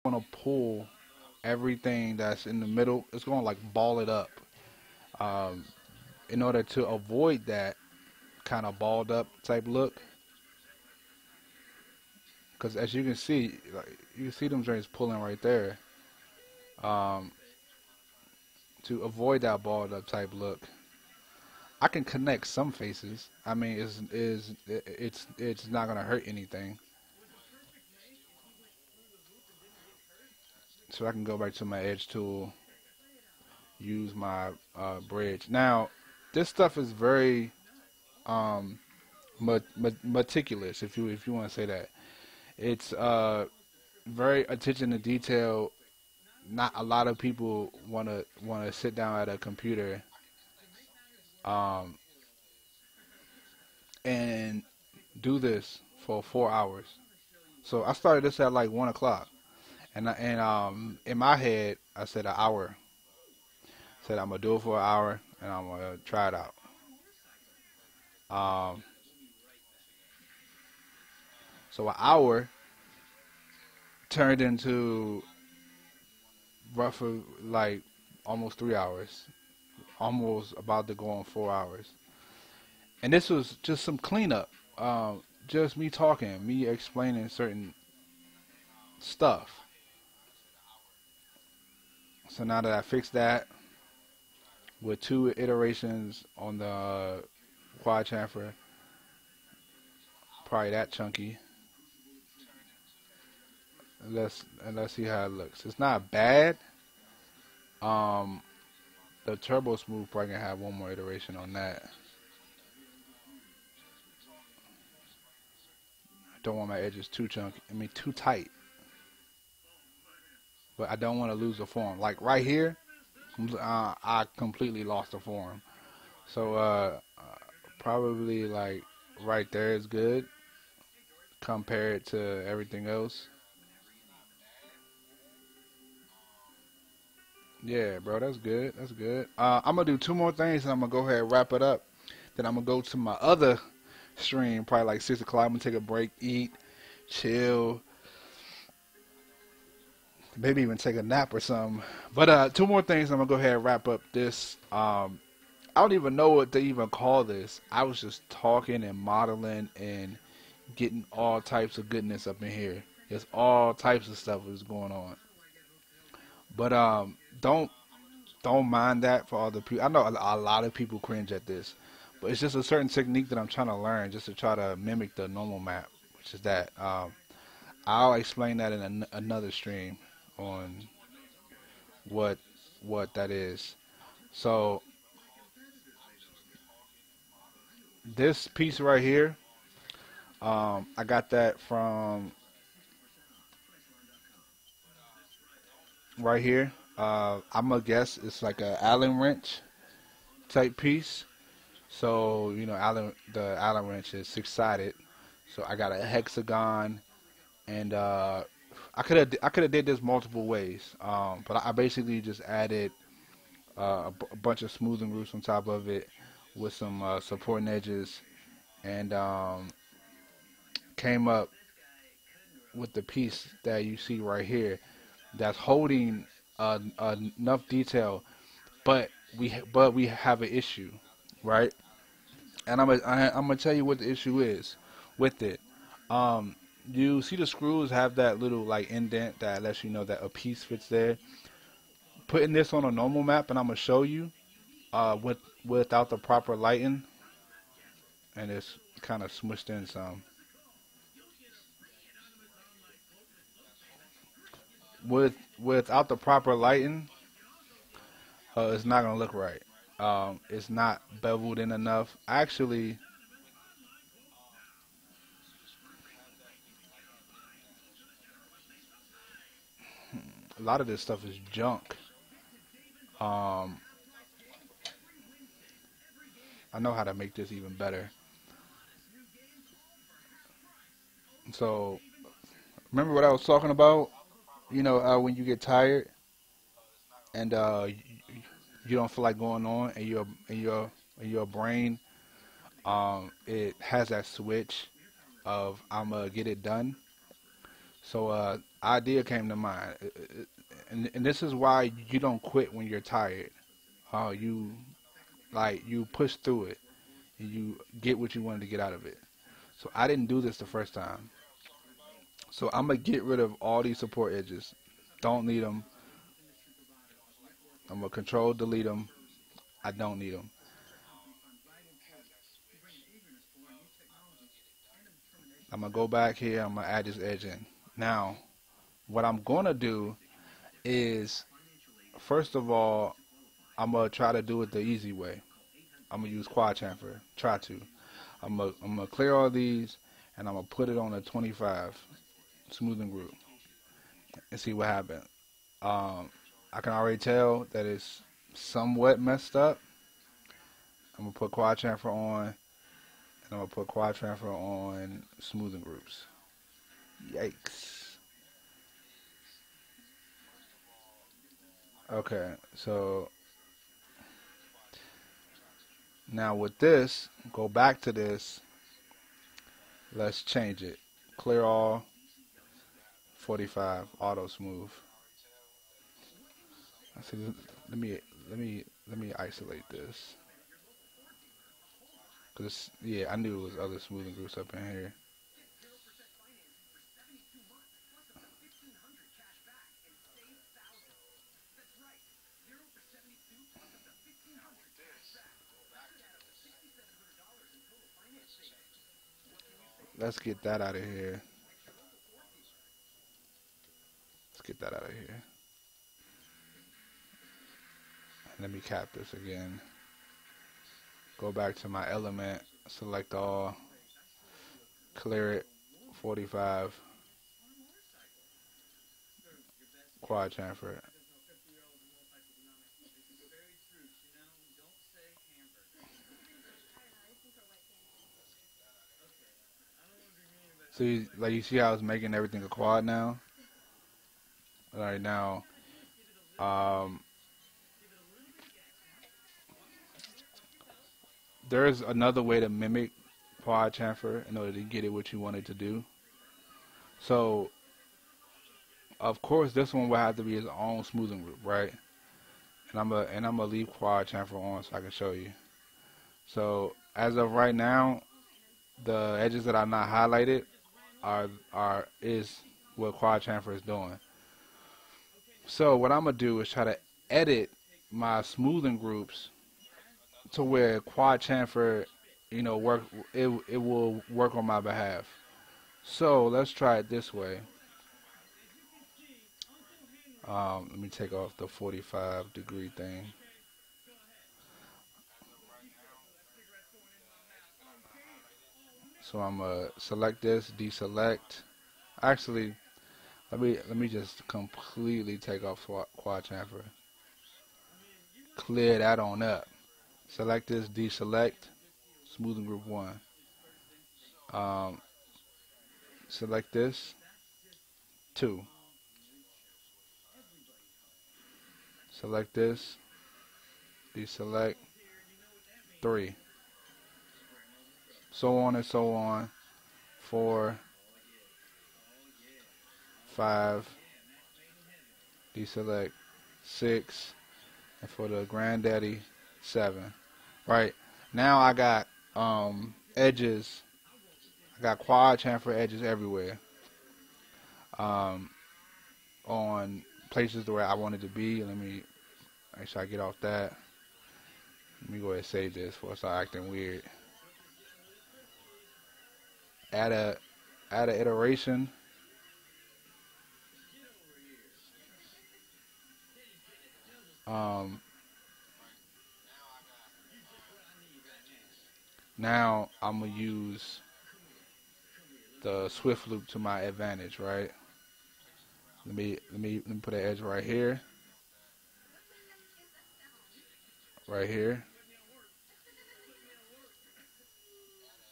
gonna pull everything that's in the middle. It's gonna like ball it up. Um, in order to avoid that kind of balled up type look, because as you can see, like you can see them joints pulling right there. Um, to avoid that balled up type look, I can connect some faces. I mean, it's not gonna hurt anything. So I can go back to my edge tool, use my bridge. Now, this stuff is very um, meticulous, if you want to say that. It's very attention to detail. Not a lot of people wanna sit down at a computer um, and do this for 4 hours. So I started this at like 1 o'clock, and in my head I said an hour. Said I'm gonna do it for an hour and I'm gonna try it out. Um, so an hour turned into roughly like almost 3 hours, almost about to go on 4 hours. And this was just some cleanup, just me talking, me explaining certain stuff. So now that I fixed that with two iterations on the quad chamfer, probably that chunky. Let's see how it looks. It's not bad. Um, the turbo smooth probably gonna have one more iteration on that. Don't want my edges too chunky. I mean too tight, but I don't want to lose the form. Like right here, I completely lost the form. So probably like right there is good compared to everything else. Yeah, bro, that's good. That's good. I'm gonna do two more things, and I'm gonna go ahead and wrap it up. Then I'm gonna go to my other stream, probably like 6 o'clock. I'm gonna take a break, eat, chill, maybe even take a nap or something. But two more things. I'm gonna go ahead and wrap up this. I don't even know what to even call this. I was just talking and modeling and getting all types of goodness up in here. There's all types of stuff that's going on. But don't mind that for all the people. I know a lot of people cringe at this, but it's just a certain technique that I'm trying to learn just to try to mimic the normal map, which is that. I'll explain that in another stream on what what that is. So this piece right here, I got that from right here. I'm gonna guess it's like a Allen wrench type piece. So the Allen wrench is six-sided. So I got a hexagon, and I could have did this multiple ways. But I basically just added a bunch of smoothing groups on top of it with some supporting edges, and came up with the piece that you see right here. That's holding enough detail, but we have an issue, right? And I'm gonna tell you what the issue is with it. Um, you see the screws have that little like indent that lets you know that a piece fits there. Putting this on a normal map, and I'm gonna show you without the proper lighting, and it's kind of smushed in some. Without the proper lighting, it's not gonna look right. It's not beveled in enough. Actually, a lot of this stuff is junk. Um, I know how to make this even better. So remember what I was talking about? When you get tired and you don't feel like going on, and your brain it has that switch of I'm gonna get it done. So idea came to mind, and this is why you don't quit when you're tired. You like you push through it and you get what you wanted to get out of it. So I didn't do this the first time. So I'm gonna get rid of all these support edges. Don't need them. I'm gonna control delete them. I don't need them. I'm gonna go back here. I'm gonna add this edge in. Now, what I'm gonna do is, first of all, I'm gonna try to do it the easy way. I'm gonna use quad chamfer. Try to. I'm gonna clear all these, and I'm gonna put it on a 25 smoothing group and see what happens. I can already tell that it's somewhat messed up. I'm gonna put quad chamfer on, and I'm gonna put quad chamfer on smoothing groups. Yikes. Okay, so now with this, go back to this. Let's change it. Clear all, 45, auto smooth. I see. Let me isolate this. Cause yeah, I knew it was other smoothing groups up in here. Let's get that out of here. Let's get that out of here. Let me cap this again. Go back to my element, select all, clear it, 45, quad chamfer. So you see how it's making everything a quad now? All right, now, um, there's another way to mimic quad chamfer in order to get it what you want it to do. So, of course, this one will have to be its own smoothing group, right? And I'm gonna leave quad chamfer on so I can show you. So, as of right now, the edges that are not highlighted is what quad chamfer is doing. So, what I'm gonna do is try to edit my smoothing groups to where quad chamfer, work. It will work on my behalf. So let's try it this way. Let me take off the 45-degree thing. So I'm gonna select this, deselect. Actually, let me just completely take off quad chamfer. Clear that on up. Select this, deselect, smoothing group 1. Um, Select this, 2. Select this, deselect, 3. So on and so on. 4, 5, deselect, 6, and for the granddaddy, 7. Right now I got edges. I got quad chamfer edges everywhere. Um, on places where I wanted to be. Let me make sure I get off that. Let me go ahead and save this before I start acting weird. Add a iteration. Um, Now I'm gonna use the swift loop to my advantage, right? Let me put an edge right here, right here,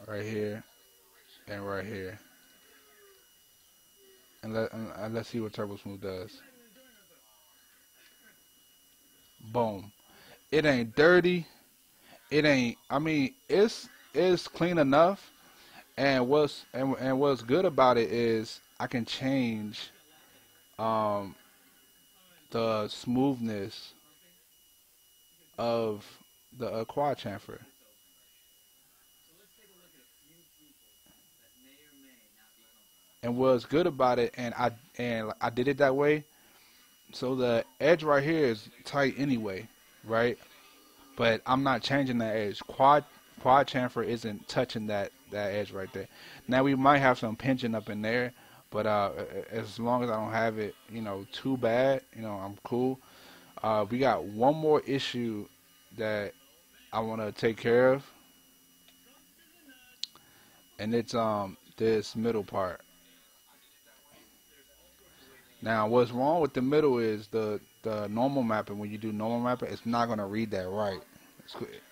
right here, and right here. And let's see what Turbo Smooth does. Boom. It ain't dirty. It ain't. I mean, it's clean enough. And what's good about it is I can change um, the smoothness of the quad chamfer. And what's good about it, and I did it that way. So the edge right here is tight anyway, right? But I'm not changing that edge. Quad chamfer isn't touching that edge right there. Now we might have some pinching up in there, but as long as I don't have it, too bad, I'm cool. We got one more issue that I want to take care of, and it's this middle part. Now, what's wrong with the middle is the normal mapping. When you do normal mapping, it's not gonna read that right.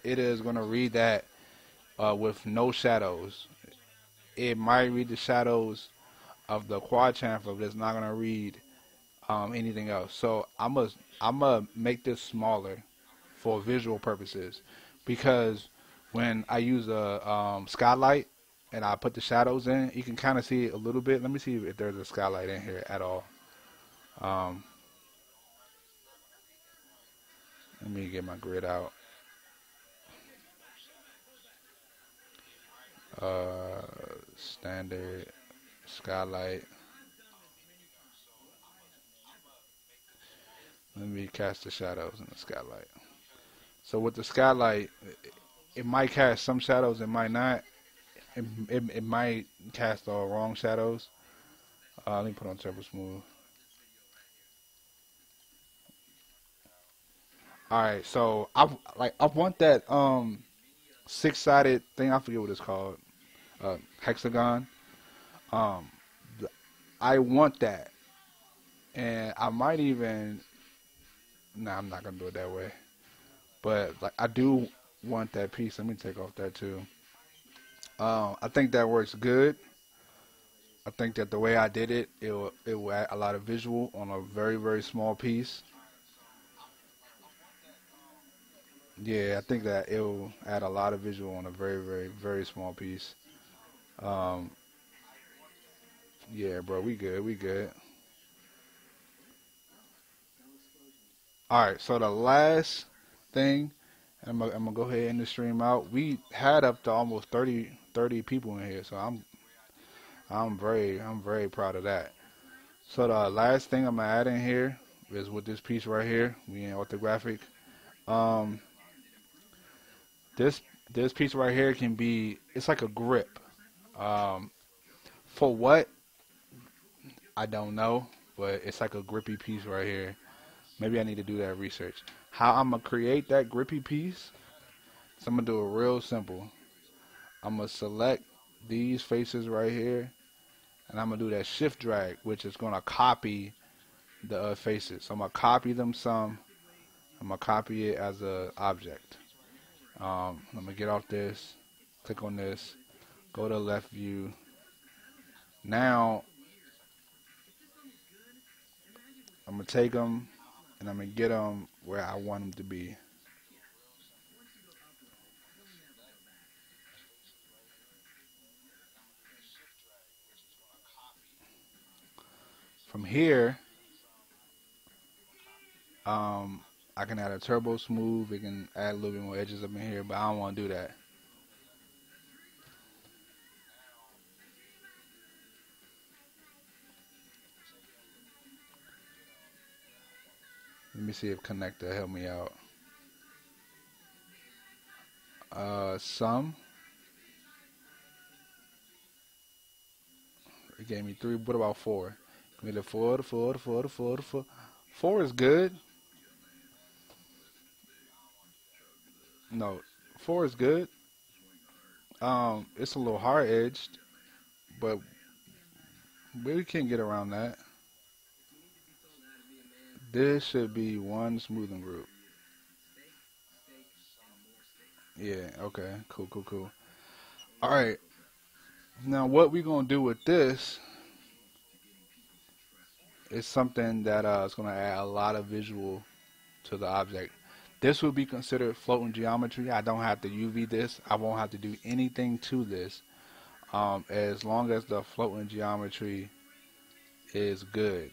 It is gonna read that with no shadows. It might read the shadows of the quad chamfer, but it's not gonna read anything else. So I'm gonna make this smaller for visual purposes, because when I use a skylight and I put the shadows in, you can kind of see it a little bit. Let me see if there's a skylight in here at all. Um, Let me get my grid out. Uh, Standard skylight. Let me cast the shadows in the skylight. So with the skylight, it might cast some shadows, it might not. It might cast all wrong shadows. Let me put on turbo smooth. All right, so I want that six-sided thing. I forget what it's called. Hexagon. Um, I want that, and I might even. Nah, I'm not gonna do it that way. But like I do want that piece. Let me take off that too. I think that works good. I think that the way I did it, it will add a lot of visual on a very very small piece. Yeah, I think that it will add a lot of visual on a very very very small piece. Um, yeah, bro, we good, we good. All right, so the last thing, I'm gonna go ahead and end the stream out. We had up to almost 30 people in here, so I'm very proud of that. So the last thing I'm gonna add in here is with this piece right here. We in orthographic. Um, this this piece right here can be. It's like a grip. Um, for what I don't know, but it's like a grippy piece right here. Maybe I need to do that research. How I'm gonna create that grippy piece? So I'm gonna do it real simple. I'm gonna select these faces right here, and I'm gonna do that shift drag, which is gonna copy the faces. So I'm gonna copy them some. I'm gonna copy it as a object. I'm gonna get off this, click on this, go to left view. Now I'm gonna take them and I'm gonna get them where I want them to be. From here, um, I can add a turbo smooth. It can add a little bit more edges up in here, but I don't want to do that. Let me see if connector help me out. Some. It gave me three. What about four? Give me the four, the four, the four, the four, the four. Four is good. No, four is good. It's a little hard edged, but we can get around that. This should be one smoothing group. Yeah, okay, cool, cool, cool. All right, now what we gonna do with this is something that is gonna add a lot of visual to the object. This will be considered floating geometry. I don't have to UV this. I won't have to do anything to this, as long as the floating geometry is good.